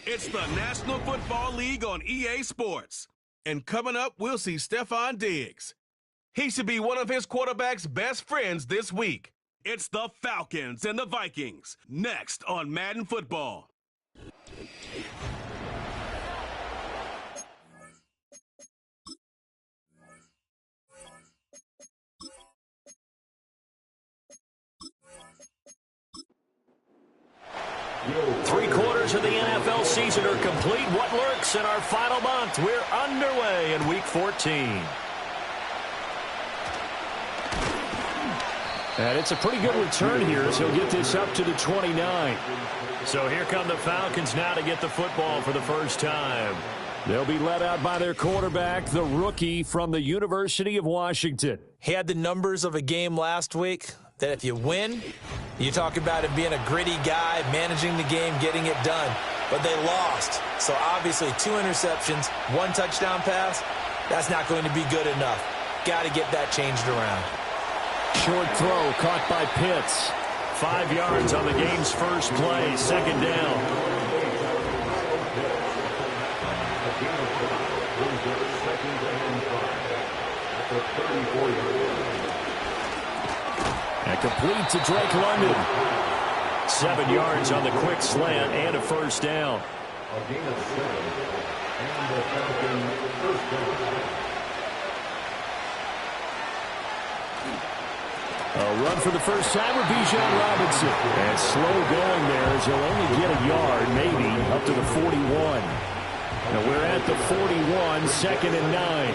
It's the National Football League on EA Sports. And coming up, we'll see Stephon Diggs. He should be one of his quarterback's best friends this week. It's the Falcons and the Vikings, next on Madden Football. Three-quarters of the NFL season are complete. What lurks in our final month? We're underway in Week 14. And it's a pretty good return here as he'll get this up to the 29. So here come the Falcons now to get the football for the first time. They'll be led out by their quarterback, the rookie from the University of Washington. He had the numbers of a game last week that if you win, you talk about him being a gritty guy, managing the game, getting it done. But they lost. So obviously 2 interceptions, 1 touchdown pass, that's not going to be good enough. Got to get that changed around. Short throw caught by Pitts. 5 yards on the game's first play, second down. And complete to Drake London. 7 yards on the quick slant and a first down. A gain of 7. And the Falcons first down. A run for the first time with Bijan Robinson. And slow going there as he'll only get a yard, maybe, up to the 41. And we're at the 41, second and 9.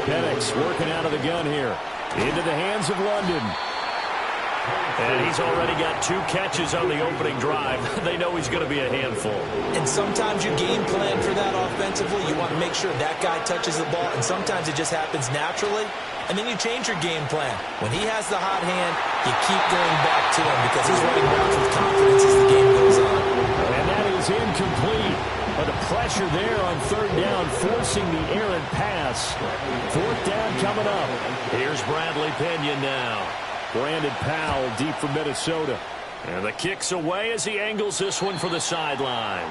Penix working out of the gun here. Into the hands of London. And he's already got 2 catches on the opening drive. They know he's going to be a handful. And sometimes you game plan for that offensively. You want to make sure that guy touches the ball, and sometimes it just happens naturally. And then you change your game plan. When he has the hot hand, you keep going back to him because he's running routes with confidence as the game goes on. And that is incomplete. But the pressure there on third down, forcing the errant pass. Fourth down coming up. Here's Bradley Pinion now. Brandon Powell deep for Minnesota. And the kick's away as he angles this one for the sideline.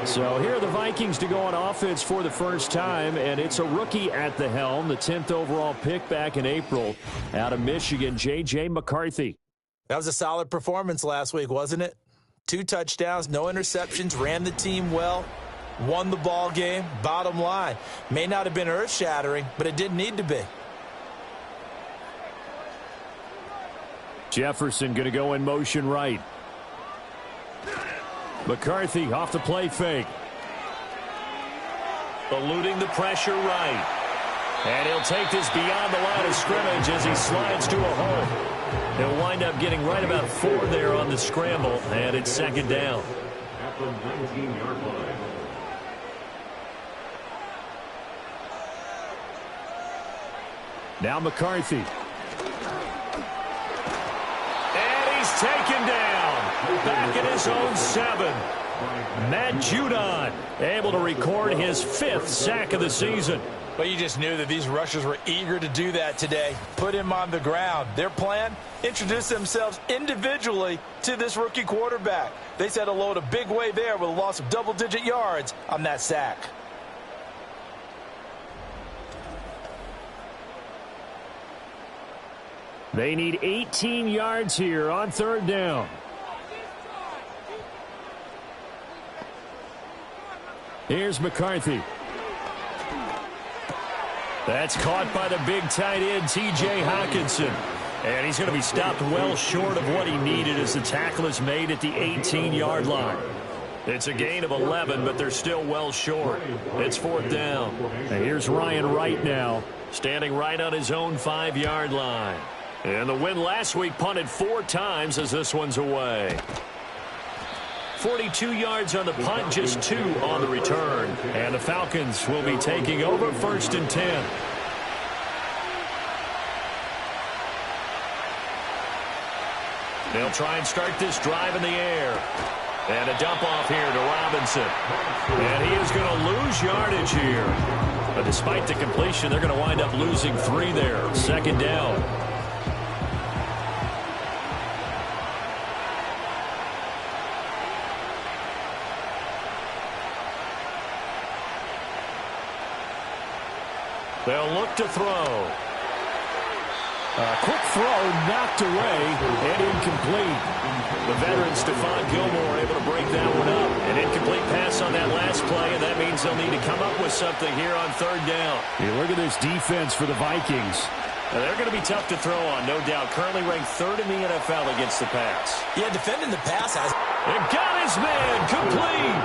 So here are the Vikings to go on offense for the first time, and it's a rookie at the helm, the 10th overall pick back in April out of Michigan, J.J. McCarthy. That was a solid performance last week, wasn't it? 2 touchdowns, no interceptions, ran the team well, won the ball game. Bottom line, may not have been earth-shattering, but it didn't need to be. Jefferson going to go in motion right. McCarthy off the play fake. Eluding the pressure right. And he'll take this beyond the line of scrimmage as he slides to a hole. He'll wind up getting right about 4 there on the scramble, and it's second down. At the 19-yard line. Now McCarthy. Taken down, back at his own 7. Matt Judon able to record his 5th sack of the season. Well, you just knew that these rushers were eager to do that today. Put him on the ground. Their plan, introduce themselves individually to this rookie quarterback. They set a load a big way there with a loss of double-digit yards on that sack. They need 18 yards here on third down. Here's McCarthy. That's caught by the big tight end, T.J. Hockenson. And he's going to be stopped well short of what he needed as the tackle is made at the 18-yard line. It's a gain of 11, but they're still well short. It's fourth down. And here's Ryan Wright now, standing right on his own 5-yard line. And the win last week punted 4 times as this one's away. 42 yards on the punt, just 2 on the return. And the Falcons will be taking over first and 10. They'll try and start this drive in the air. And a dump off here to Robinson. And he is going to lose yardage here. But despite the completion, they're going to wind up losing 3 there. Second down. They'll look to throw. Quick throw knocked away and incomplete. The veteran Stephon Gilmore able to break that one up. An incomplete pass on that last play, and that means they'll need to come up with something here on third down. You look at this defense for the Vikings. Now, they're going to be tough to throw on, no doubt. Currently ranked third in the NFL against the pass. Yeah, defending the pass has... It got his man complete.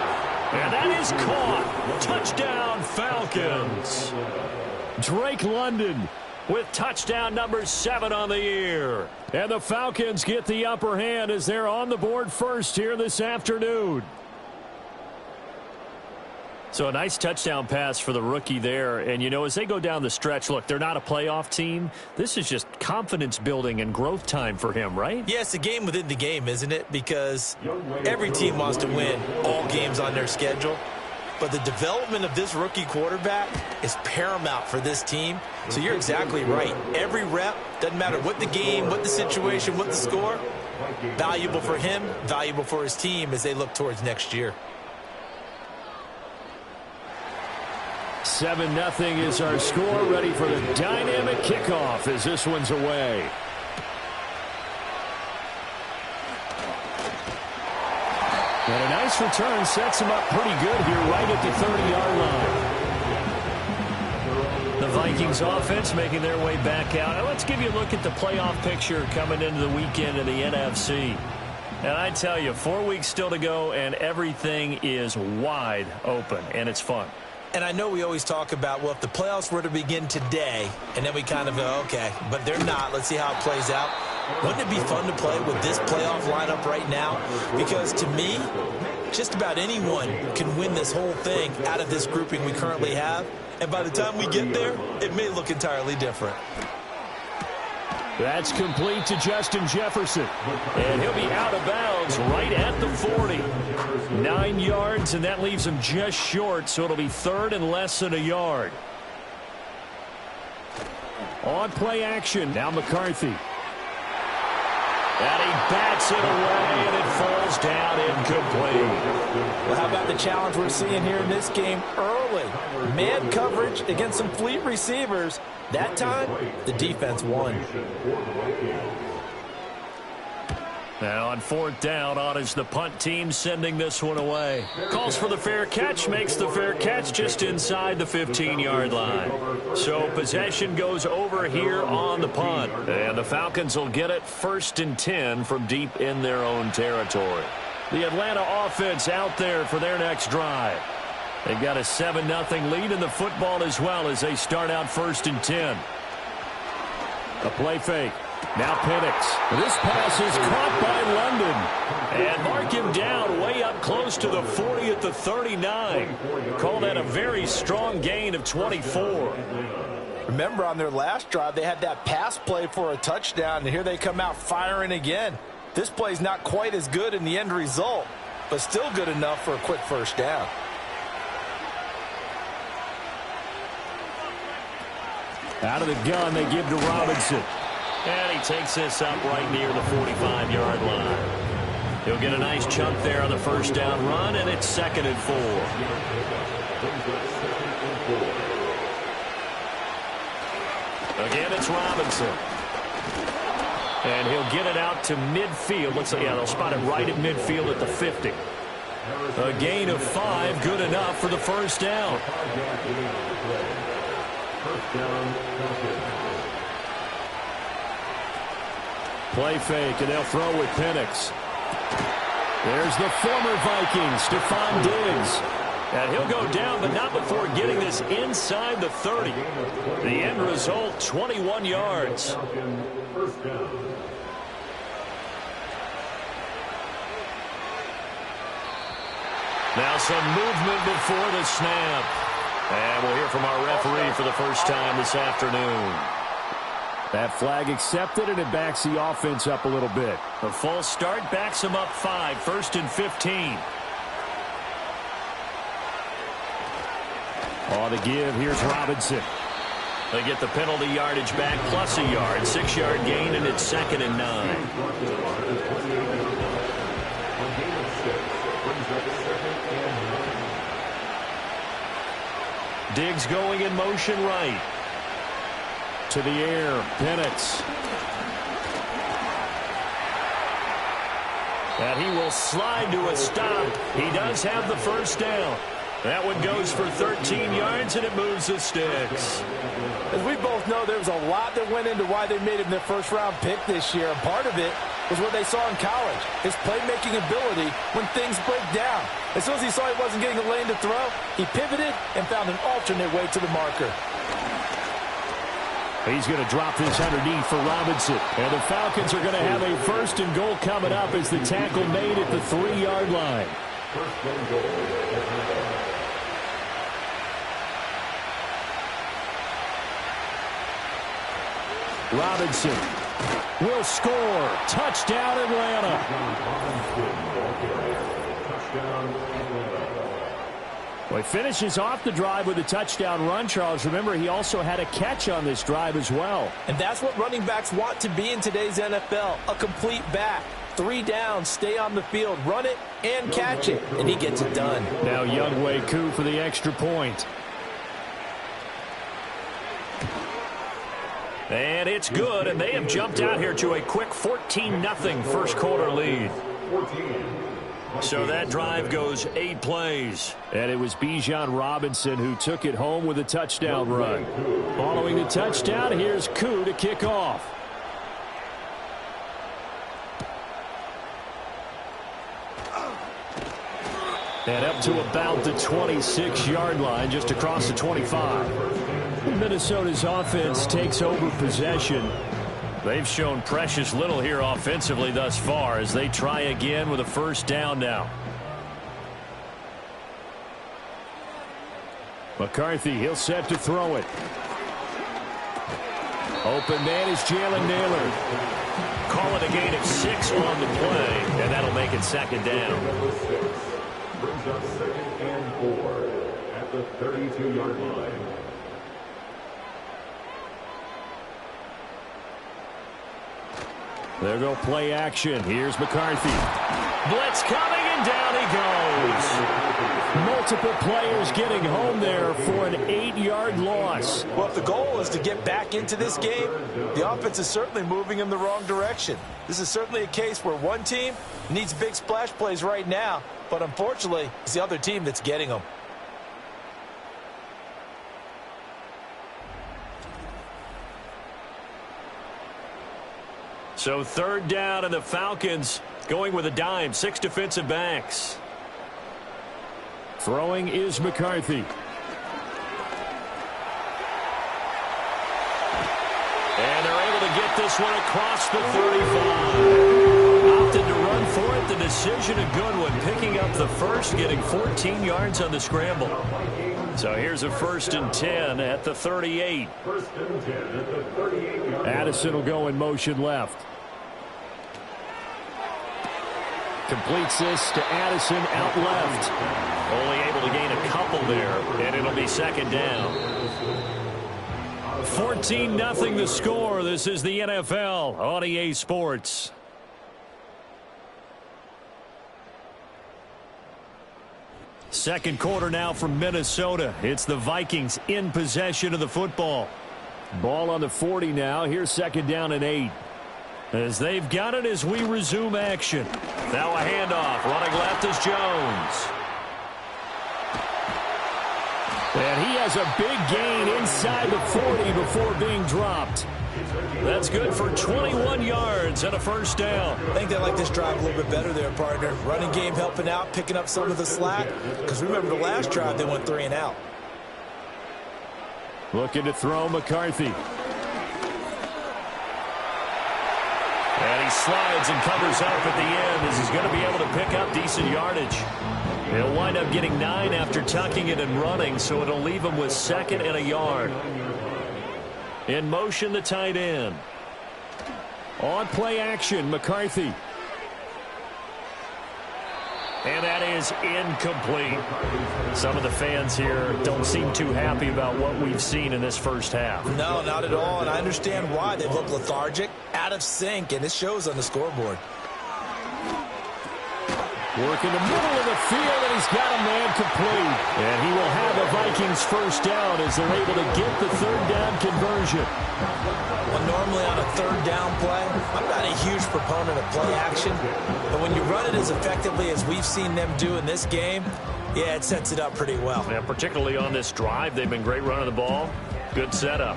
And that is caught. Touchdown, Falcons. Drake London with touchdown number 7 on the year. And the Falcons get the upper hand as they're on the board first here this afternoon. So a nice touchdown pass for the rookie there. And, you know, as they go down the stretch, look, they're not a playoff team. This is just confidence building and growth time for him, right? Yeah, it's a game within the game, isn't it? Because every team wants to win all games on their schedule. But the development of this rookie quarterback is paramount for this team. So you're exactly right. Every rep, doesn't matter what the game, what the situation, what the score, valuable for him, valuable for his team as they look towards next year. 7-0 is our score. Ready for the dynamic kickoff as this one's away. And a nice return sets him up pretty good here right at the 30-yard line. The Vikings offense making their way back out. Now let's give you a look at the playoff picture coming into the weekend in the NFC. And I tell you, 4 weeks still to go, and everything is wide open, and it's fun. And I know we always talk about, well, if the playoffs were to begin today, and then we kind of go, okay, but they're not. Let's see how it plays out. Wouldn't it be fun to play with this playoff lineup right now? Because to me, just about anyone can win this whole thing out of this grouping we currently have. And by the time we get there, it may look entirely different. That's complete to Justin Jefferson. And he'll be out of bounds right at the 40. 9 yards, and that leaves him just short, so it'll be third and less than a yard. On play action, now McCarthy. And he bats it away, and it falls down incomplete. Well, how about the challenge we're seeing here in this game early? Man coverage against some fleet receivers. That time, the defense won. Now on fourth down, on is the punt team sending this one away. Calls for the fair catch, makes the fair catch just inside the 15-yard line. So possession goes over here on the punt. And the Falcons will get it 1st and 10 from deep in their own territory. The Atlanta offense out there for their next drive. They've got a 7-0 lead in the football as well as they start out 1st and 10. A play fake. Now Penix. This pass is caught by London. And mark him down way up close to the 40 at the 39. Call that a very strong gain of 24. Remember, on their last drive, they had that pass play for a touchdown, and here they come out firing again. This play's not quite as good in the end result, but still good enough for a quick first down. Out of the gun, they give to Robinson. And he takes this up right near the 45-yard line. He'll get a nice chunk there on the first down run, and it's 2nd and 4. Again, it's Robinson. And he'll get it out to midfield. Looks like, yeah, they'll spot it right at midfield at the 50. A gain of 5, good enough for the first down. Play fake, and they'll throw with Penix. There's the former Vikings, Stephon Diggs. And he'll go down, but not before getting this inside the 30. The end result, 21 yards. Now some movement before the snap. And we'll hear from our referee for the first time this afternoon. That flag accepted, and it backs the offense up a little bit. A false start backs them up 5, 1st and 15. On the give, here's Robinson. They get the penalty yardage back plus a yard. 6-yard gain, and it's 2nd and 9. Diggs going in motion right. to the air. Penix. And he will slide to a stop. He does have the first down. That one goes for 13 yards, and it moves the sticks. As we both know, there was a lot that went into why they made him their first-round pick this year. And part of it was what they saw in college, his playmaking ability when things break down. As soon as he saw he wasn't getting a lane to throw, he pivoted and found an alternate way to the marker. He's going to drop this underneath for Robinson. And the Falcons are going to have a first and goal coming up as the tackle made at the 3-yard line. First and goal. Robinson will score. Touchdown, Atlanta. Well, he finishes off the drive with a touchdown run, Charles. Remember, he also had a catch on this drive as well. And that's what running backs want to be in today's NFL, a complete back. 3 downs, stay on the field, run it, and catch it. And he gets it done. Now Younghoe Koo for the extra point. And it's good, and they have jumped out here to a quick 14-0 first quarter lead. So that drive goes 8 plays. And it was Bijan Robinson who took it home with a touchdown run. Following the touchdown, here's Koo to kick off. And up to about the 26-yard line, just across the 25. Minnesota's offense takes over possession. They've shown precious little here offensively thus far as they try again with a first down now. McCarthy, he'll set to throw it. Open man is Jalen Naylor. Call it a gain of 6 on the play, and that'll make it second down. Brings up 2nd and 4 at the 32-yard line. There go play action. Here's McCarthy. Blitz coming, and down he goes. Multiple players getting home there for an 8-yard loss. Well, if the goal is to get back into this game, the offense is certainly moving in the wrong direction. This is certainly a case where one team needs big splash plays right now, but unfortunately, it's the other team that's getting them. So third down, and the Falcons going with a dime. 6 defensive backs. Throwing is McCarthy. And they're able to get this one across the 35. Opted to run for it. The decision a good one. Picking up the first, getting 14 yards on the scramble. So here's a 1st and 10 at the 38. 1st and 10 at the 38-yard line. Addison will go in motion left. Completes this to Addison out left. Only able to gain a couple there, and it'll be second down. 14-0 the score. This is the NFL on EA Sports. Second quarter now from Minnesota. It's the Vikings in possession of the football. Ball on the 40 now. Here's second down and 8. As they've got it as we resume action. Now a handoff. Running left is Jones. And he has a big gain inside the 40 before being dropped. That's good for 21 yards and a first down. I think they like this drive a little bit better there, partner. Running game helping out, picking up some of the slack. Because remember the last drive, they went 3 and out. Looking to throw McCarthy. And he slides and covers up at the end as he's going to be able to pick up decent yardage. He'll wind up getting 9 after tucking it and running, so it'll leave him with 2nd and a yard. In motion, the tight end. On play action, McCarthy. And that is incomplete. Some of the fans here don't seem too happy about what we've seen in this first half. No, not at all, and I understand why. They look lethargic, out of sync, and it shows on the scoreboard. Working the middle of the field, and he's got a man complete. And he will have a Vikings first down as they're able to get the third down conversion. Well, normally on a third down play, I'm not a huge proponent of play action. But when you run it as effectively as we've seen them do in this game, yeah, it sets it up pretty well. Yeah, particularly on this drive, they've been great running the ball. Good setup.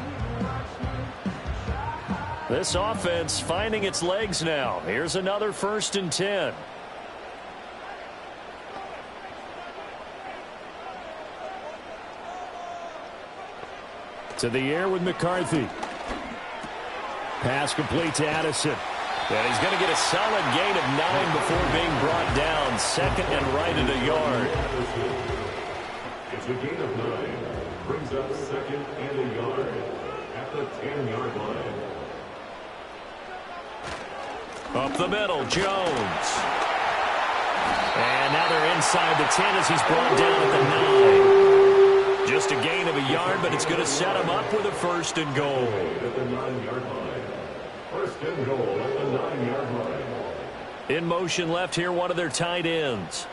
This offense finding its legs now. Here's another 1st and 10. To the air with McCarthy. Pass complete to Addison. And he's going to get a solid gain of 9 before being brought down. 2nd and right at a yard. It's a gain of 9. Brings up 2nd and a yard at the 10-yard line. Up the middle, Jones. And now they're inside the 10 as he's brought down at the 9. Just a gain of a yard, but it's going to set him up with a 1st and goal. At the 9-yard line. 1st and goal at the 9-yard line. In motion left here, one of their tight ends.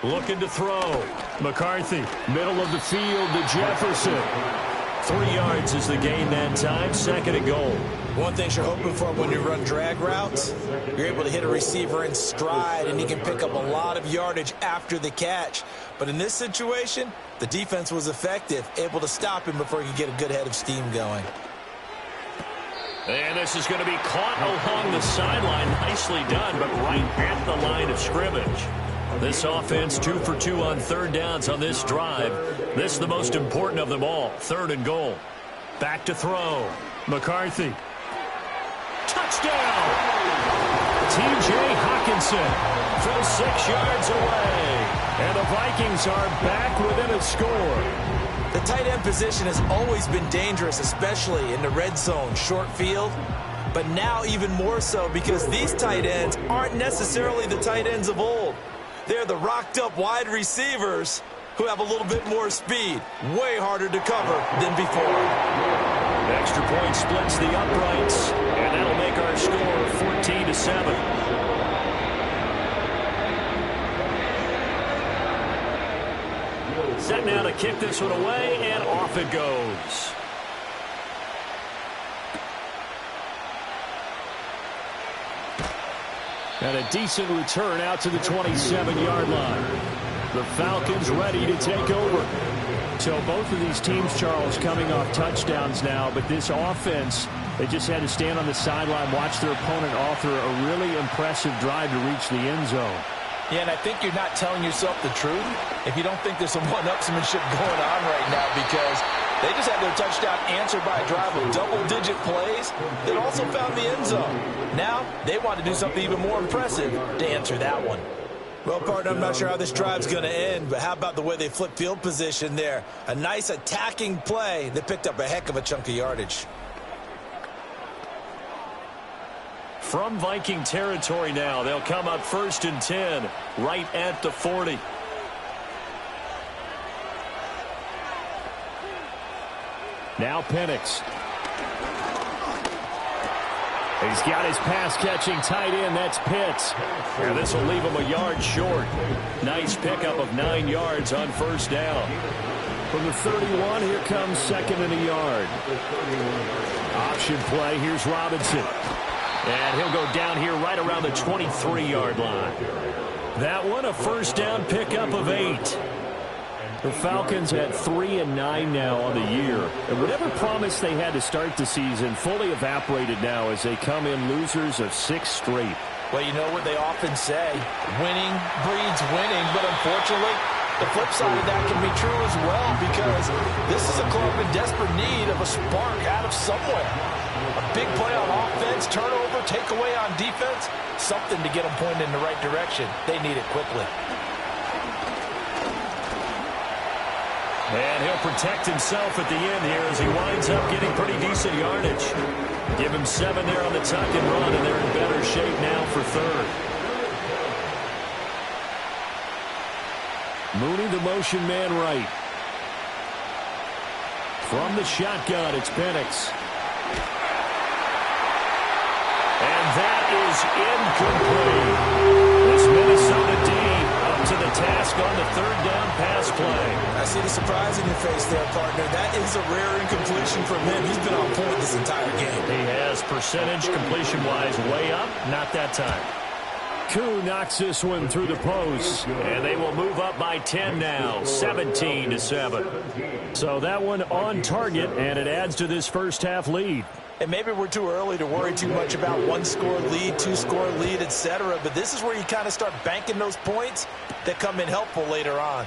Looking to throw. McCarthy, middle of the field to Jefferson. 3 yards is the gain that time, 2nd and goal. One thing you're hoping for when you run drag routes, you're able to hit a receiver in stride, and he can pick up a lot of yardage after the catch. But in this situation, the defense was effective, able to stop him before he could get a good head of steam going. And this is going to be caught along the sideline. Nicely done, but right at the line of scrimmage. This offense 2 for 2 on third downs on this drive. This is the most important of them all. 3rd and goal. Back to throw. McCarthy. Touchdown! T.J. Hawkinson from 6 yards away. And the Vikings are back within a score. The tight end position has always been dangerous, especially in the red zone, short field. But now even more so because these tight ends aren't necessarily the tight ends of old. They're the rocked-up wide receivers who have a little bit more speed. Way harder to cover than before. Extra point splits the uprights, and that'll make our score 14-7. Set now to kick this one away, and off it goes. And a decent return out to the 27-yard line. The Falcons ready to take over. So both of these teams, Charles, coming off touchdowns now, but this offense, they just had to stand on the sideline, watch their opponent author a really impressive drive to reach the end zone. Yeah, and I think you're not telling yourself the truth if you don't think there's some one-upsmanship going on right now, because they just had their touchdown answered by a drive of double-digit plays that also found the end zone. Now, they want to do something even more impressive to answer that one. Well, partner, I'm not sure how this drive's going to end, but how about the way they flip field position there? A nice attacking play that picked up a heck of a chunk of yardage. From Viking territory now, they'll come up 1st and 10, right at the 40. Now Penix. He's got his pass-catching tight end. That's Pitts. And this will leave him a yard short. Nice pickup of 9 yards on 1st down. From the 31, here comes 2nd and a yard. Option play. Here's Robinson. And he'll go down here right around the 23-yard line. That one, a 1st down pickup of 8. The Falcons at 3-9 now on the year. And whatever promise they had to start the season fully evaporated now as they come in losers of 6 straight. Well, you know what they often say, winning breeds winning, but unfortunately, the flip side of that can be true as well, because this is a club in desperate need of a spark out of somewhere. A big play on offense, turnover, takeaway on defense, something to get them pointed in the right direction. They need it quickly. And he'll protect himself at the end here as he winds up getting pretty decent yardage. Give him 7 there on the tuck and run, and they're in better shape now for 3rd. Mooney, the motion man right. From the shotgun, it's Penix. And that is incomplete. This Minnesota D up to the task on the third down pass play. I see the surprise in your face there, partner. That is a rare incompletion from him. He's been on point this entire game. He has percentage completion-wise way up, not that time. Koo knocks this one through the post, and they will move up by 10 now, 17-7. So that one on target, and it adds to this first half lead. And maybe we're too early to worry too much about one-score lead, two-score lead, etc. But this is where you kind of start banking those points that come in helpful later on.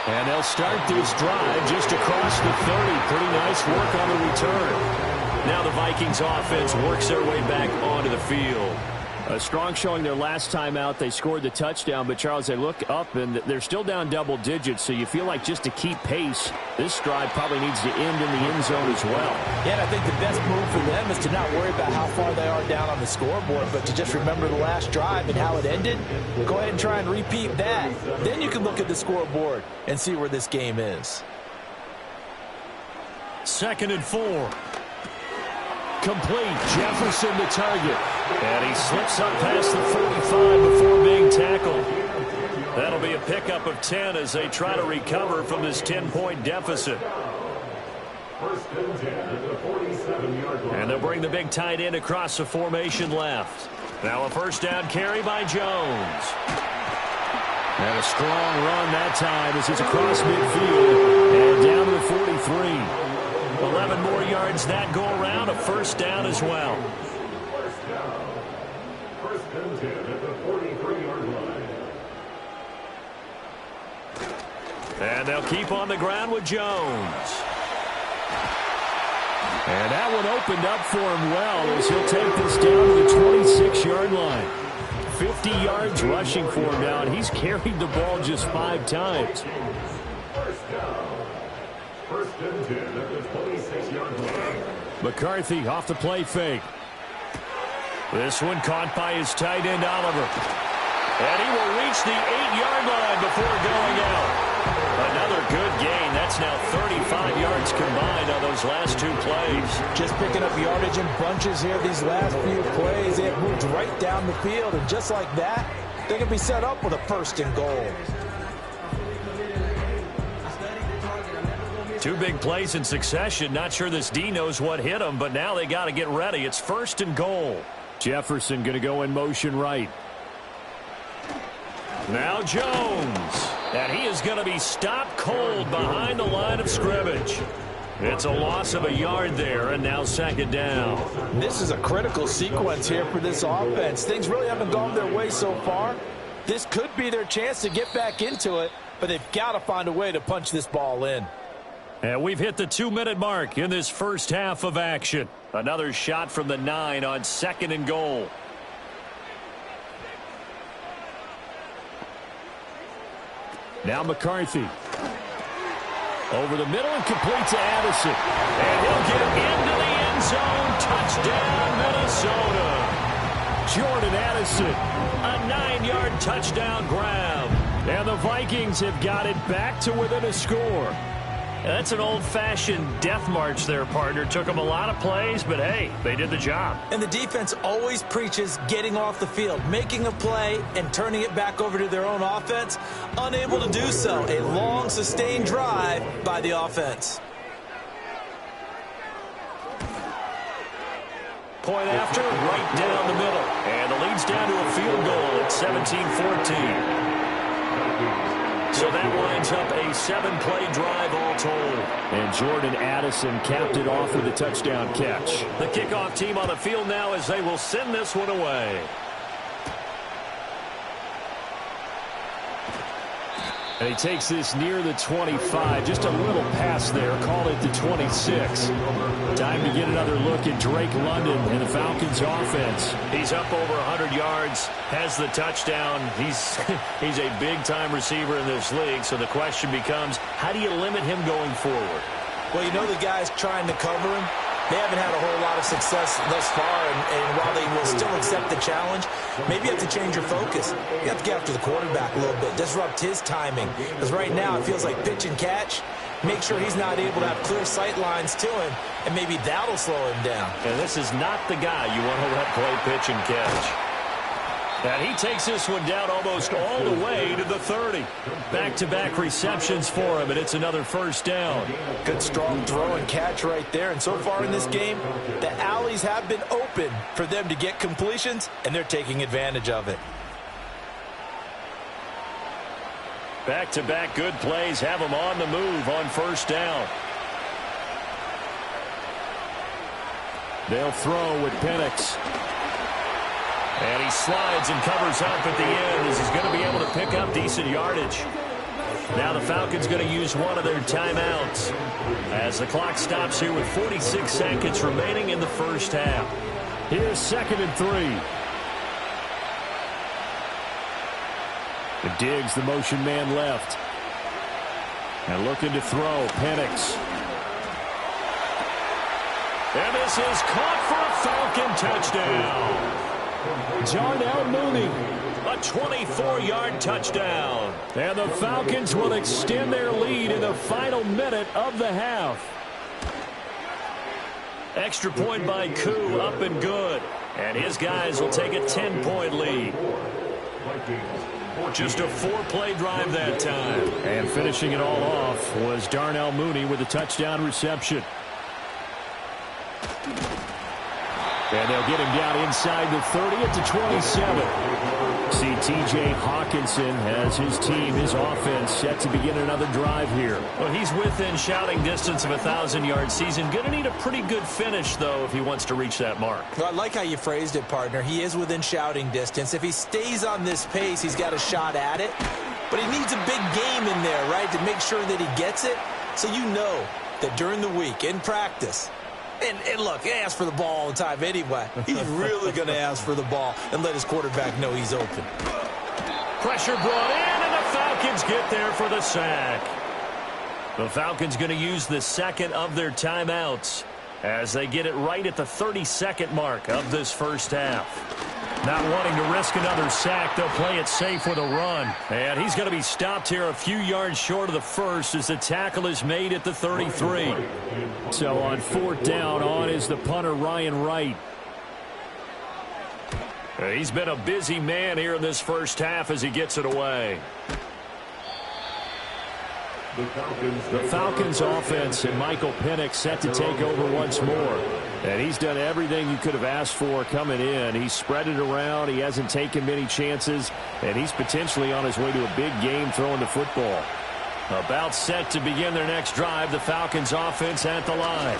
And they'll start this drive just across the 30. Pretty nice work on the return. Now the Vikings offense works their way back onto the field. A strong showing their last time out. They scored the touchdown, but Charles, they look up and they're still down double digits, so you feel like just to keep pace, this drive probably needs to end in the end zone as well. Yeah, and I think the best move for them is to not worry about how far they are down on the scoreboard, but to just remember the last drive and how it ended. Go ahead and try and repeat that. Then you can look at the scoreboard and see where this game is. 2nd and 4. Complete. Jefferson to target. And he slips up past the 45 before being tackled. That'll be a pickup of 10 as they try to recover from this 10-point deficit. And they'll bring the big tight end across the formation left. Now a first down carry by Jones. And a strong run that time as he's across midfield and down to the 43. 11 more yards that go around, a first down as well. First and 10 at the 43-yard line. And they'll keep on the ground with Jones. And that one opened up for him well as he'll take this down to the 26-yard line. 50 yards rushing for him now, and he's carried the ball just 5 times. First down. First and 10 at the 26-yard line. McCarthy off the play fake. This one caught by his tight end, Oliver. And he will reach the 8-yard line before going out. Another good gain. That's now 35 yards combined on those last 2 plays. Just picking up yardage in bunches here these last few plays. They have moved right down the field, and just like that, they can be set up with a first and goal. 2 big plays in succession. Not sure this D knows what hit him, but now they got to get ready. It's first and goal. Jefferson going to go in motion right. Now Jones. And he is going to be stopped cold behind the line of scrimmage. It's a loss of a yard there, and now 2nd down. This is a critical sequence here for this offense. Things really haven't gone their way so far. This could be their chance to get back into it, but they've got to find a way to punch this ball in. And we've hit the 2-minute mark in this first half of action. Another shot from the 9 on 2nd and goal. Now McCarthy. Over the middle and complete to Addison. And he'll get into the end zone. Touchdown, Minnesota. Jordan Addison, a 9-yard touchdown grab. And the Vikings have got it back to within a score. That's an old-fashioned death march there, partner. Took them a lot of plays, but hey, they did the job. And the defense always preaches getting off the field, making a play, and turning it back over to their own offense. Unable to do so. A long, sustained drive by the offense. Point after, right down the middle. And the lead's down to a field goal at 17-14. So that winds up a 7-play drive all told. And Jordan Addison capped it off with a touchdown catch. The kickoff team on the field now as they will send this one away. And he takes this near the 25. Just a little pass there. Call it the 26. Time to get another look at Drake London and the Falcons offense. He's up over 100 yards, has the touchdown. He's a big-time receiver in this league, so the question becomes, how do you limit him going forward? Well, you know the guys trying to cover him, they haven't had a whole lot of success thus far, and while they will still accept the challenge, maybe you have to change your focus. You have to get after the quarterback a little bit, disrupt his timing, because right now it feels like pitch and catch, make sure he's not able to have clear sight lines to him, and maybe that'll slow him down. And this is not the guy you want to let play pitch and catch. And he takes this one down almost all the way to the 30. Back-to-back receptions for him, and it's another first down. Good strong throw and catch right there. And so far in this game, the alleys have been open for them to get completions, and they're taking advantage of it. Back-to-back good plays have him on the move on first down. They'll throw with Penix. And he slides and covers up at the end as he's going to be able to pick up decent yardage. Now the Falcons going to use one of their timeouts as the clock stops here with 46 seconds remaining in the first half. Here's 2nd and 3. The Diggs, the motion man left. And looking to throw, Penix. And this is caught for a Falcon touchdown. Darnell Mooney. A 24-yard touchdown. And the Falcons will extend their lead in the final minute of the half. Extra point by Koo, up and good. And his guys will take a 10-point lead. Just a 4-play drive that time. And finishing it all off was Darnell Mooney with a touchdown reception. And they'll get him down inside the 30 at the 27. See T.J. Hawkinson has his team, his offense, set to begin another drive here. Well, he's within shouting distance of a 1,000-yard season. Going to need a pretty good finish, though, if he wants to reach that mark. Well, I like how you phrased it, partner. He is within shouting distance. If he stays on this pace, he's got a shot at it. But he needs a big game in there, right, to make sure that he gets it. So you know that during the week, in practice, and look, he asks for the ball all the time anyway. He's really going to ask for the ball and let his quarterback know he's open. Pressure brought in, and the Falcons get there for the sack. The Falcons going to use the second of their timeouts as they get it right at the 32nd mark of this first half. Not wanting to risk another sack, they'll play it safe with a run. And he's going to be stopped here a few yards short of the first as the tackle is made at the 33. So on 4th down, on is the punter, Ryan Wright. He's been a busy man here in this first half as he gets it away. The Falcons offense and Michael Penix set to take over once more. And he's done everything you could have asked for coming in. He's spread it around. He hasn't taken many chances. And he's potentially on his way to a big game throwing the football. About set to begin their next drive, the Falcons offense at the line.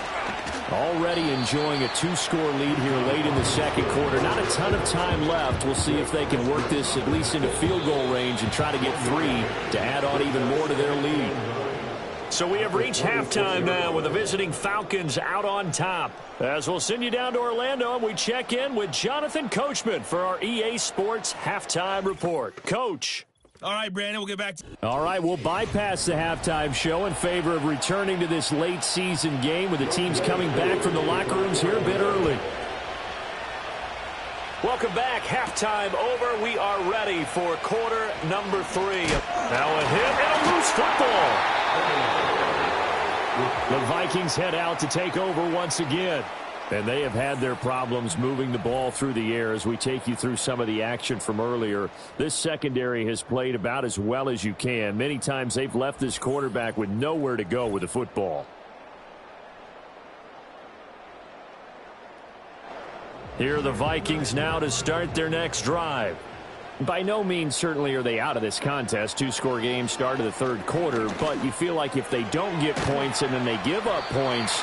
Already enjoying a 2-score lead here late in the second quarter. Not a ton of time left. We'll see if they can work this at least into field goal range and try to get 3 to add on even more to their lead. So we have reached halftime now with the visiting Falcons out on top. As we'll send you down to Orlando, and we check in with Jonathan Coachman for our EA Sports Halftime Report. Coach. All right, Brandon, we'll get back to All right, we'll bypass the halftime show in favor of returning to this late season game with the teams coming back from the locker rooms here a bit early. Welcome back. Halftime over. We are ready for quarter number 3. Now a hit and a loose football. The Vikings head out to take over once again. And they have had their problems moving the ball through the air as we take you through some of the action from earlier. This secondary has played about as well as you can. Many times they've left this quarterback with nowhere to go with the football. Here are the Vikings now to start their next drive. By no means certainly are they out of this contest. 2-score game start of the third quarter, but you feel like if they don't get points and then they give up points,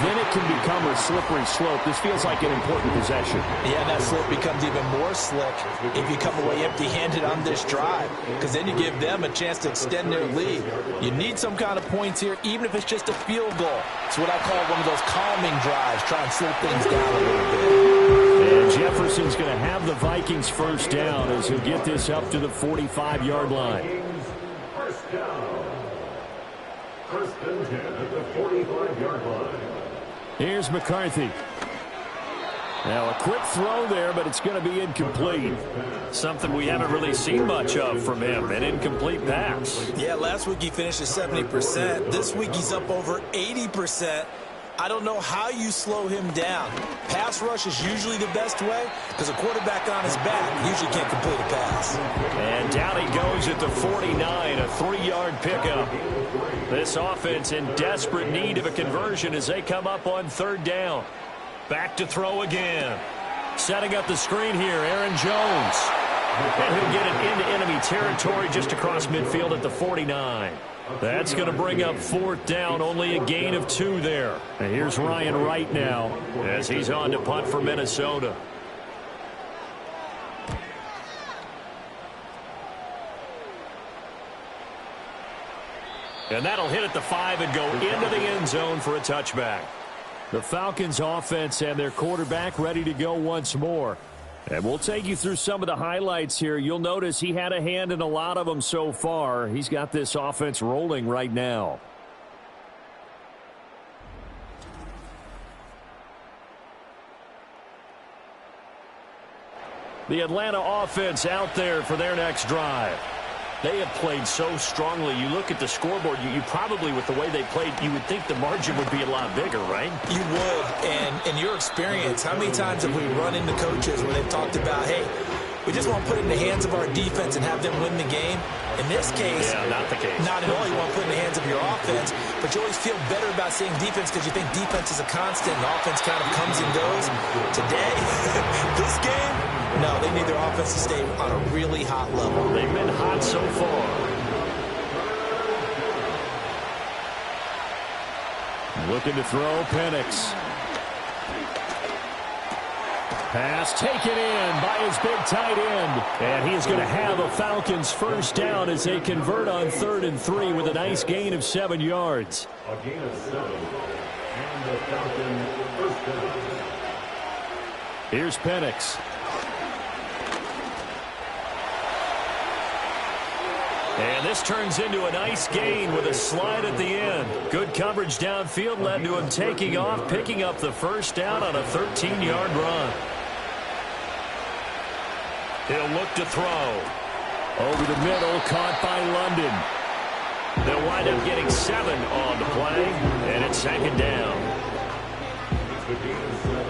then it can become a slippery slope. This feels like an important possession. Yeah, and that slope becomes even more slick if you come away empty-handed on this drive, because then you give them a chance to extend their lead. You need some kind of points here, even if it's just a field goal. It's what I call one of those calming drives, try and slow things down a little bit. And Jefferson's going to have the Vikings first down as he'll get this up to the 45-yard line. First down. First and 10 at the 45-yard line. Here's McCarthy. Now a quick throw there, but it's going to be incomplete. Something we haven't really seen much of from him, an incomplete pass. Yeah, last week he finished at 70%. This week he's up over 80%. I don't know how you slow him down. Pass rush is usually the best way because a quarterback on his back usually can't complete a pass. And down he goes at the 49, a 3-yard pickup. This offense in desperate need of a conversion as they come up on third down. Back to throw again. Setting up the screen here, Aaron Jones. And he'll get it into enemy territory just across midfield at the 49. That's going to bring up fourth down, only a gain of 2 there. And here's Ryan Wright now as he's on to punt for Minnesota. And that'll hit at the 5 and go into the end zone for a touchback. The Falcons offense and their quarterback ready to go once more. And we'll take you through some of the highlights here. You'll notice he had a hand in a lot of them so far. He's got this offense rolling right now. The Atlanta offense out there for their next drive. They have played so strongly. You look at the scoreboard, you probably, with the way they played, you would think the margin would be a lot bigger, right? You would. And in your experience, how many times have we run into coaches where they've talked about, hey, we just want to put it in the hands of our defense and have them win the game? In this case, yeah, not the case. Not at all. You want to put it in the hands of your offense, but you always feel better about saying defense because you think defense is a constant and offense kind of comes and goes. Today, this game, no, they need their offense to stay on a really hot level. They've been hot so far. Looking to throw, Penix. Pass taken in by his big tight end. And he is going to have a Falcons first down as they convert on 3rd and 3 with a nice gain of 7 yards. A gain of 7. And the Falcons first down. Here's Penix. And this turns into a nice gain with a slide at the end. Good coverage downfield led to him taking off, picking up the first down on a 13-yard run. He'll look to throw. Over the middle, caught by London. They'll wind up getting 7 on the play, and it's 2nd down. It's a gain of 7.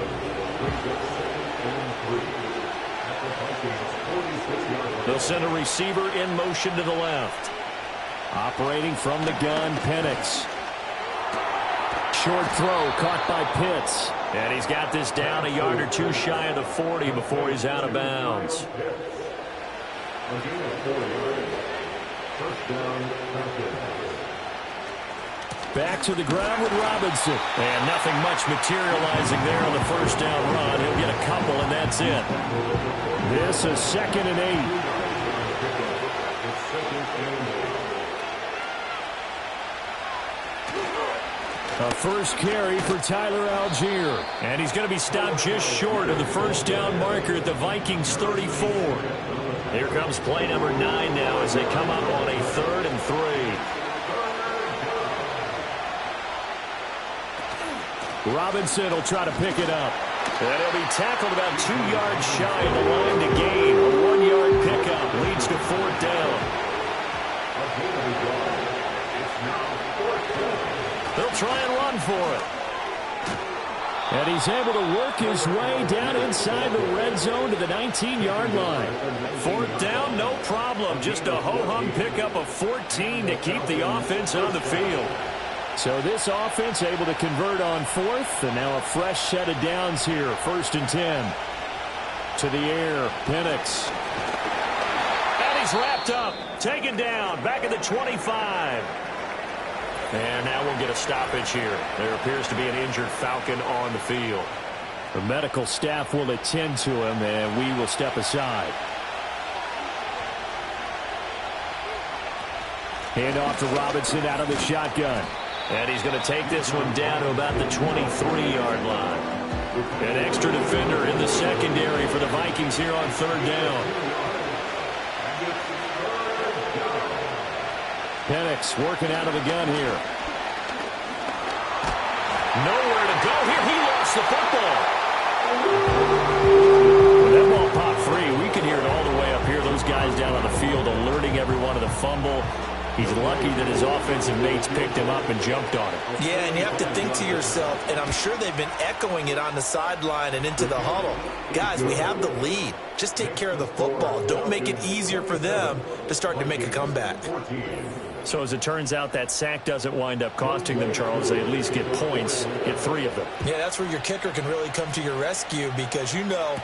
Brings up 2nd and 3. At the Vikings 46-yard line. They'll send a receiver in motion to the left. Operating from the gun, Penix. Short throw caught by Pitts. And he's got this down a yard or 2 shy of the 40 before he's out of bounds. A gain of 4 yards. First down, Falcons. Back to the ground with Robinson. And nothing much materializing there on the first down run. He'll get a couple, and that's it. This is 2nd and 8. A first carry for Tyler Algier. And he's going to be stopped just short of the first down marker at the Vikings 34. Here comes play number 9 now as they come up on a 3rd and 3. Robinson will try to pick it up. And he'll be tackled about 2 yards shy of the line to gain. A 1-yard pickup leads to 4th down. They'll try and run for it. And he's able to work his way down inside the red zone to the 19-yard line. 4th down, no problem. Just a ho-hum pickup of 14 to keep the offense on the field. So this offense able to convert on 4th, and now a fresh set of downs here. 1st and 10. To the air, Penix. And he's wrapped up, taken down, back at the 25. And now we'll get a stoppage here. There appears to be an injured Falcon on the field. The medical staff will attend to him, and we will step aside. Hand off to Robinson out of the shotgun. And he's going to take this one down to about the 23-yard line. An extra defender in the secondary for the Vikings here on 3rd down. Penix working out of the gun here. Nowhere to go here. He lost the football. When that ball popped free, we could hear it all the way up here. Those guys down on the field alerting everyone of the fumble. He's lucky that his offensive mates picked him up and jumped on him. Yeah, and you have to think to yourself, and I'm sure they've been echoing it on the sideline and into the huddle. Guys, we have the lead. Just take care of the football. Don't make it easier for them to start to make a comeback. So as it turns out, that sack doesn't wind up costing them, Charles. They at least get points, get 3 of them. Yeah, that's where your kicker can really come to your rescue because, you know,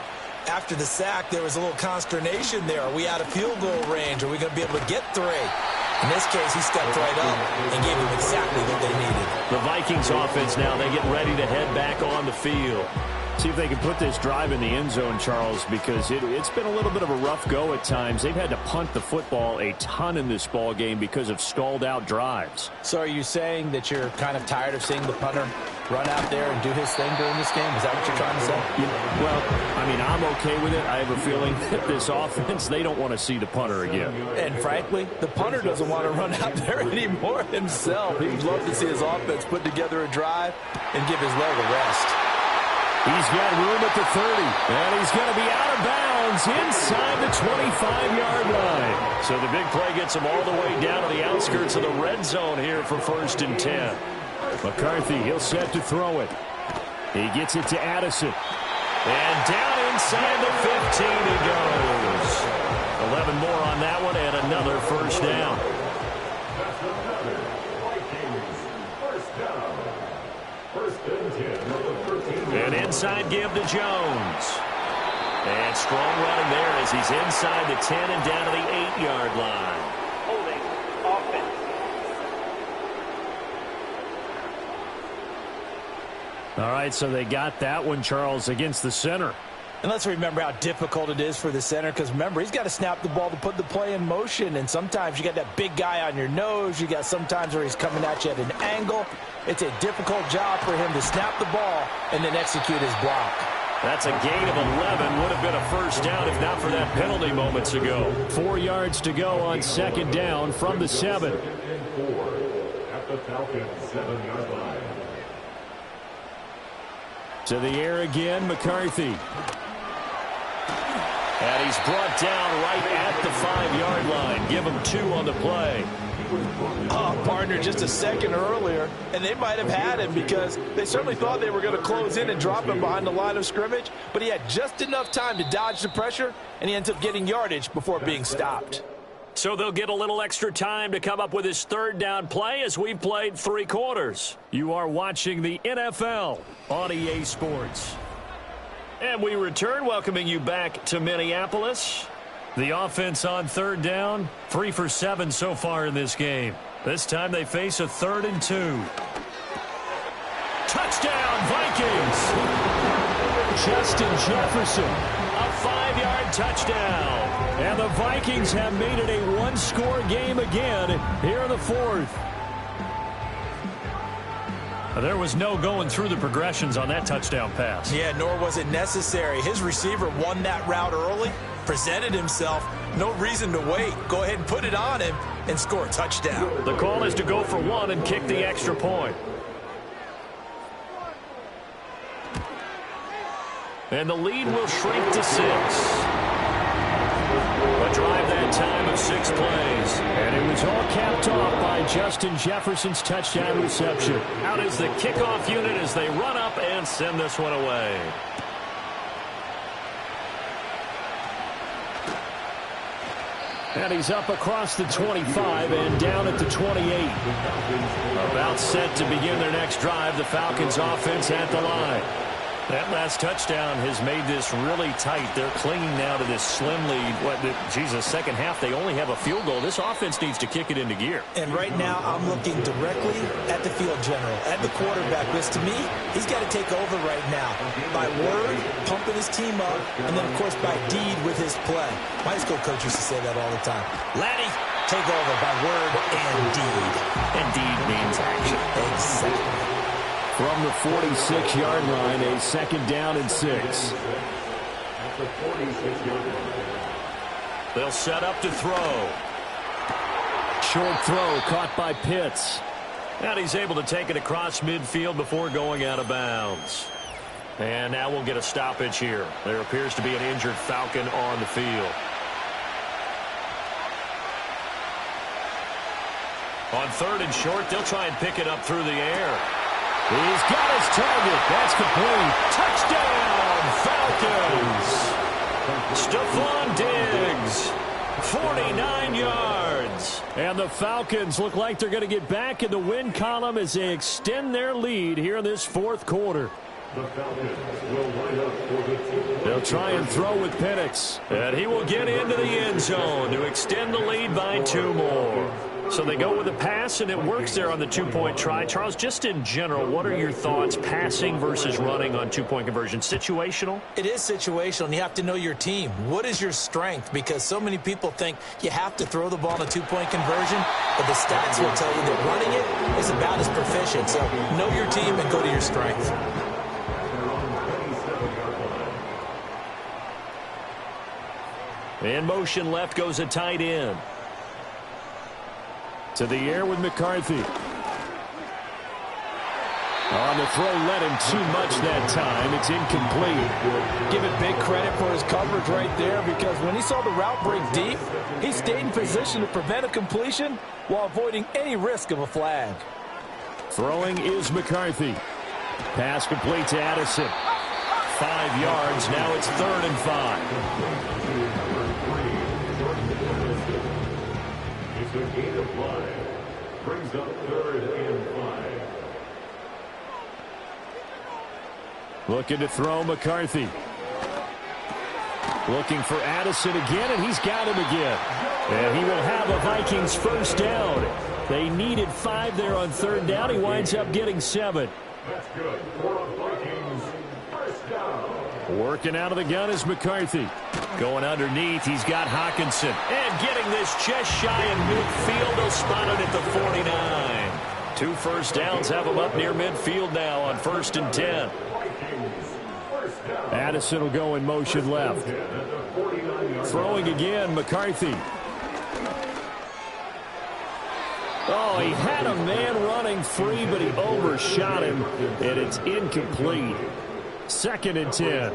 after the sack, there was a little consternation there. Are we out of field goal range? Are we going to be able to get 3? In this case, he stepped right up and gave them exactly what they needed. The Vikings offense now, they get ready to head back on the field. See if they can put this drive in the end zone, Charles, because it's been a little bit of a rough go at times. They've had to punt the football a ton in this ball game because of stalled-out drives. So are you saying that you're kind of tired of seeing the punter run out there and do his thing during this game? Is that what you're trying to say? Yeah, well, I mean, I'm okay with it. I have a feeling that this offense, they don't want to see the punter again. And frankly, the punter doesn't want to run out there anymore himself. He'd love to see his offense put together a drive and give his leg a rest. He's got room at the 30, and he's going to be out of bounds inside the 25-yard line. So the big play gets him all the way down to the outskirts of the red zone here for 1st and 10. McCarthy, he'll set to throw it. He gets it to Addison. And down inside the 15 he goes. 11 more on that one, and another 1st down. An inside give to Jones. And strong running there as he's inside the 10 and down to the 8-yard line. Holding offense. All right, so they got that one, Charles, against the center. And let's remember how difficult it is for the center because, remember, he's got to snap the ball to put the play in motion. And sometimes you got that big guy on your nose. You got sometimes where he's coming at you at an angle. It's a difficult job for him to snap the ball and then execute his block. That's a gain of 11. Would have been a 1st down if not for that penalty moments ago. 4 yards to go on 2nd down from the 7. At the Falcons 7-yard line. To the air again, McCarthy. And he's brought down right at the 5-yard line. Give him 2 on the play. Oh, partner, just a second earlier, and they might have had him because they certainly thought they were going to close in and drop him behind the line of scrimmage, but he had just enough time to dodge the pressure, and he ends up getting yardage before being stopped. So they'll get a little extra time to come up with his 3rd down play as we've played 3 quarters. You are watching the NFL on EA Sports. And we return, welcoming you back to Minneapolis. The offense on 3rd down, 3 for 7 so far in this game. This time they face a 3rd and 2. Touchdown, Vikings! Justin Jefferson, a 5-yard touchdown. And the Vikings have made it a 1-score game again here in the 4th. There was no going through the progressions on that touchdown pass. Yeah, nor was it necessary. His receiver won that route early, presented himself, no reason to wait. Go ahead and put it on him and score a touchdown. The call is to go for 1 and kick the extra point. And the lead will shrink to 6. A drive that time of 6 plays. And it was all capped off by Justin Jefferson's touchdown reception. Out is the kickoff unit as they run up and send this one away. And he's up across the 25 and down at the 28. About set to begin their next drive. The Falcons offense at the line. That last touchdown has made this really tight. They're clinging now to this slim lead. Second half, they only have a field goal. This offense needs to kick it into gear. And right now, I'm looking directly at the field general, at the quarterback, because to me, he's got to take over right now. By word, pumping his team up, and then, of course, by deed with his play. My high school coach used to say that all the time. Laddie, take over by word and deed. And deed means action. Exactly. From the 46-yard line, a 2nd down and 6. They'll set up to throw. Short throw caught by Pitts. And he's able to take it across midfield before going out of bounds. And now we'll get a stoppage here. There appears to be an injured Falcon on the field. On 3rd and short, they'll try and pick it up through the air. He's got his target. That's complete. Touchdown, Falcons! Stephon Diggs, 49 yards. And the Falcons look like they're going to get back in the win column as they extend their lead here in this 4th quarter. The Falcons will line up for the two. They'll try and throw with Penix. And he will get into the end zone to extend the lead by 2 more. So they go with a pass, and it works there on the 2-point try. Charles, just in general, what are your thoughts passing versus running on 2-point conversion? Situational? It is situational, and you have to know your team. What is your strength? Because so many people think you have to throw the ball in a 2-point conversion, but the stats will tell you that running it is about as proficient. So know your team and go to your strength. In motion left goes a tight end. To the air with McCarthy. On the throw, led him too much that time. It's incomplete. Give it big credit for his coverage right there, because when he saw the route break deep, he stayed in position to prevent a completion while avoiding any risk of a flag. Throwing is McCarthy. Pass complete to Addison. 5 yards. Now it's 3rd and 5. It's a gain of 5. Brings up 3rd and 5. Looking to throw McCarthy. Looking for Addison again, and he's got him again. And he will have a Vikings 1st down. They needed 5 there on 3rd down. He winds up getting 7. That's good for a Vikings 1st down. Working out of the gun is McCarthy. Going underneath, he's got Hockenson. And getting this just shy of midfield. He'll spot it at the 49. 2 first downs have him up near midfield now on 1st and 10. Addison will go in motion left. Throwing again, McCarthy. Oh, he had a man running free, but he overshot him, and it's incomplete. 2nd and 10.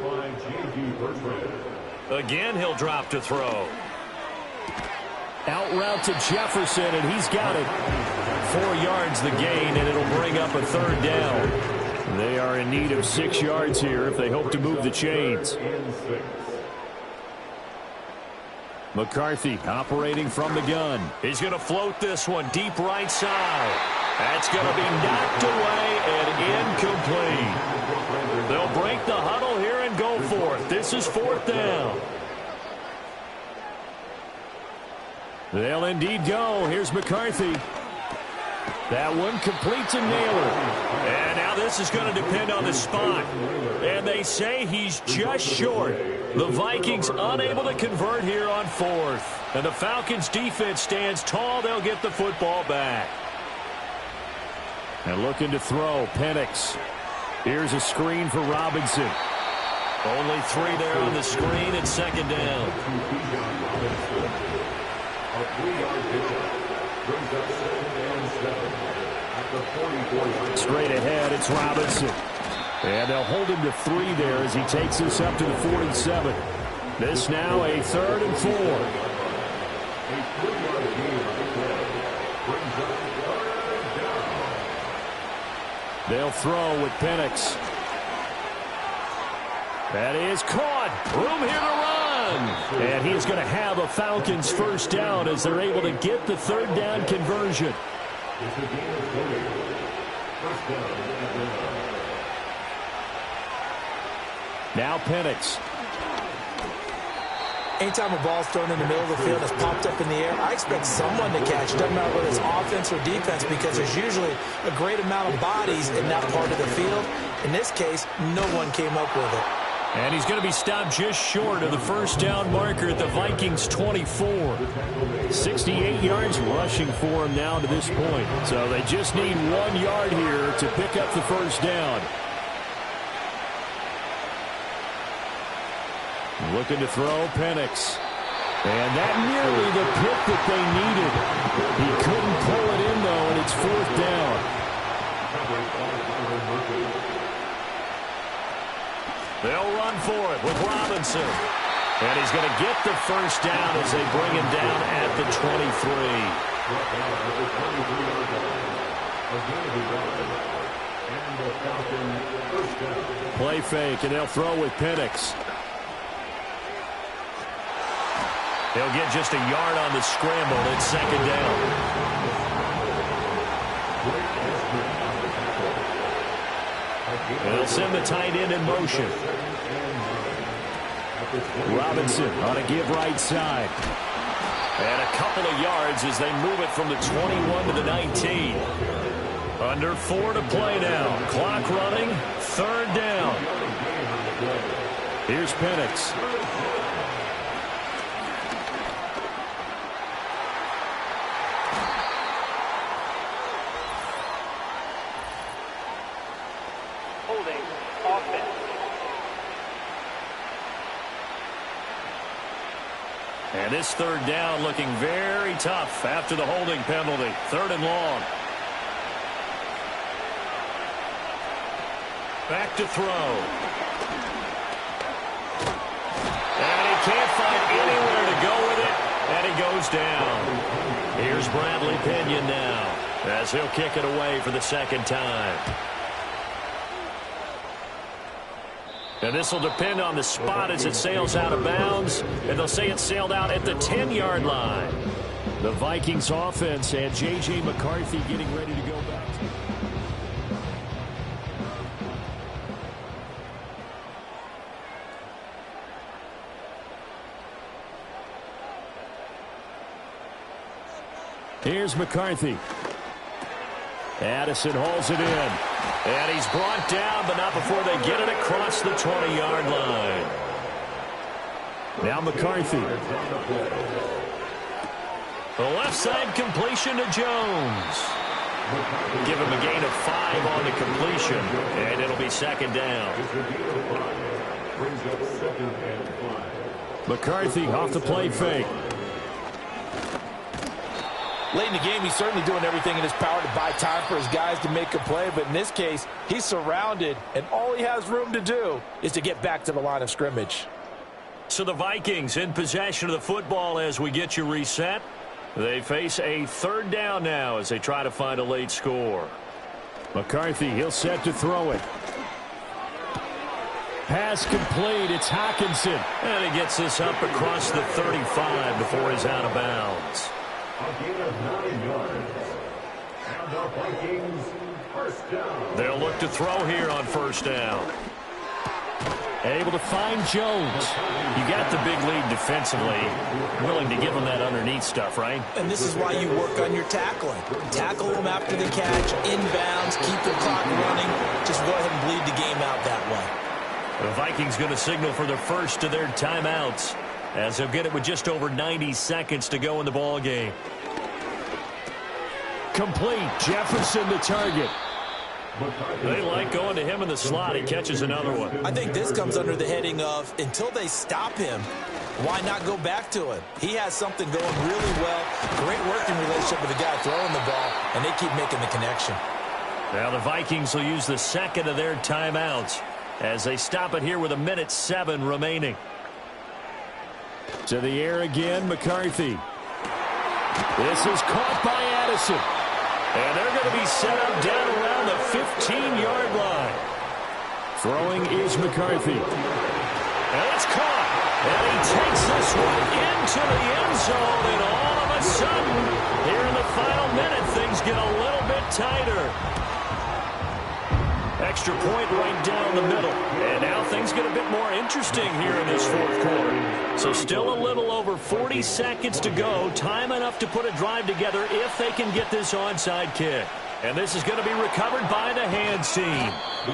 Again, he'll drop to throw. Out route to Jefferson, and he's got it. 4 yards the gain, and it'll bring up a 3rd down. They are in need of 6 yards here if they hope to move the chains. McCarthy operating from the gun. He's going to float this one deep right side. That's going to be knocked away and incomplete. They'll break the huddle here and go for it. This is 4th down. They'll indeed go. Here's McCarthy. That one complete to Naylor. And now this is going to depend on the spot. And they say he's just short. The Vikings unable to convert here on 4th. And the Falcons defense stands tall. They'll get the football back. And looking to throw, Penix. Here's a screen for Robinson. Only 3 there on the screen at 2nd down. A 3-yard pickup brings up 2nd and 7 at the 44-yard. Straight ahead, it's Robinson. And they'll hold him to 3 there as he takes this up to the 47. This now a 3rd and 4. A 3-yard gain on the play brings up 3rd down. They'll throw with Penix. That is caught. Room here to run. And he's going to have a Falcons 1st down as they're able to get the 3rd down conversion. It's a gain of 3. 1st down at 9. Now Penix. Anytime a ball's thrown in the middle of the field and it's popped up in the air, I expect someone to catch. Doesn't matter whether it's offense or defense, because there's usually a great amount of bodies in that part of the field. In this case, no one came up with it. And he's going to be stopped just short of the 1st down marker at the Vikings 24. 68 yards rushing for him now to this point. So they just need 1 yard here to pick up the 1st down. Looking to throw, Penix. And that nearly the pick that they needed. He couldn't pull it in, though, and it's 4th down. They'll run for it with Robinson. And he's going to get the first down as they bring him down at the 23. Play fake, and they'll throw with Penix. He'll get just a yard on the scramble. It's second down. They'll send the tight end in motion. Robinson on a give right side. And a couple of yards as they move it from the 21 to the 19. Under 4 to play now. Clock running. Third down. Here's Penix. Holding offense. And this third down looking very tough after the holding penalty. Third and long. Back to throw. And he can't find anywhere to go with it. And he goes down. Here's Bradley Pinion now as he'll kick it away for the second time. And this will depend on the spot as it sails out of bounds. And they'll say it sailed out at the 10-yard line. The Vikings offense and J.J. McCarthy getting ready to go back. Here's McCarthy. Addison hauls it in. And he's brought down, but not before they get it across the 20-yard line. Now McCarthy. The left side completion to Jones. Give him a gain of 5 on the completion, and it'll be second down. McCarthy off the play fake. Late in the game, he's certainly doing everything in his power to buy time for his guys to make a play. But in this case, he's surrounded, and all he has room to do is to get back to the line of scrimmage. So the Vikings in possession of the football as we get you reset. They face a third down now as they try to find a late score. McCarthy, he'll set to throw it. Pass complete. It's Hockenson. And he gets this up across the 35 before he's out of bounds. A gain of 9 yards. And the Vikings first down. They'll look to throw here on first down. Able to find Jones. You got the big lead defensively. Willing to give him that underneath stuff, right? And this is why you work on your tackling. Tackle them after the catch, inbounds, keep the clock running. Just go ahead and bleed the game out that way. The Vikings going to signal for the first of their timeouts, as they'll get it with just over 90 seconds to go in the ball game. Complete. Jefferson the target. They like going to him in the slot. He catches another one. I think this comes under the heading of until they stop him, why not go back to him? He has something going really well. Great working relationship with the guy throwing the ball, and they keep making the connection. Now the Vikings will use the second of their timeouts as they stop it here with 1:07 remaining. To the air again, McCarthy. This is caught by Addison. And they're going to be set up down around the 15-yard line. Throwing is McCarthy. And it's caught. And he takes this one into the end zone. And all of a sudden, here in the final minute, things get a little bit tighter. Extra point right down the middle. And now things get a bit more interesting here in this fourth quarter. So still a little over 40 seconds to go. Time enough to put a drive together if they can get this onside kick. And this is going to be recovered by the hands team.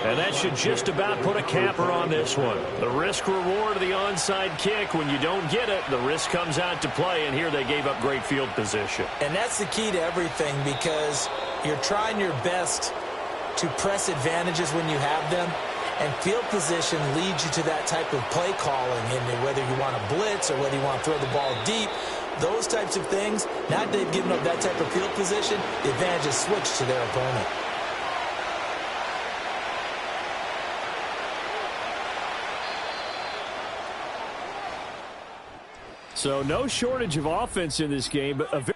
And that should just about put a capper on this one. The risk-reward of the onside kick, when you don't get it, the risk comes out to play. And here they gave up great field position. And that's the key to everything, because you're trying your best to press advantages when you have them, and field position leads you to that type of play calling, and whether you want to blitz or whether you want to throw the ball deep, those types of things. Now that they've given up that type of field position, the advantage is switched to their opponent. So no shortage of offense in this game, but a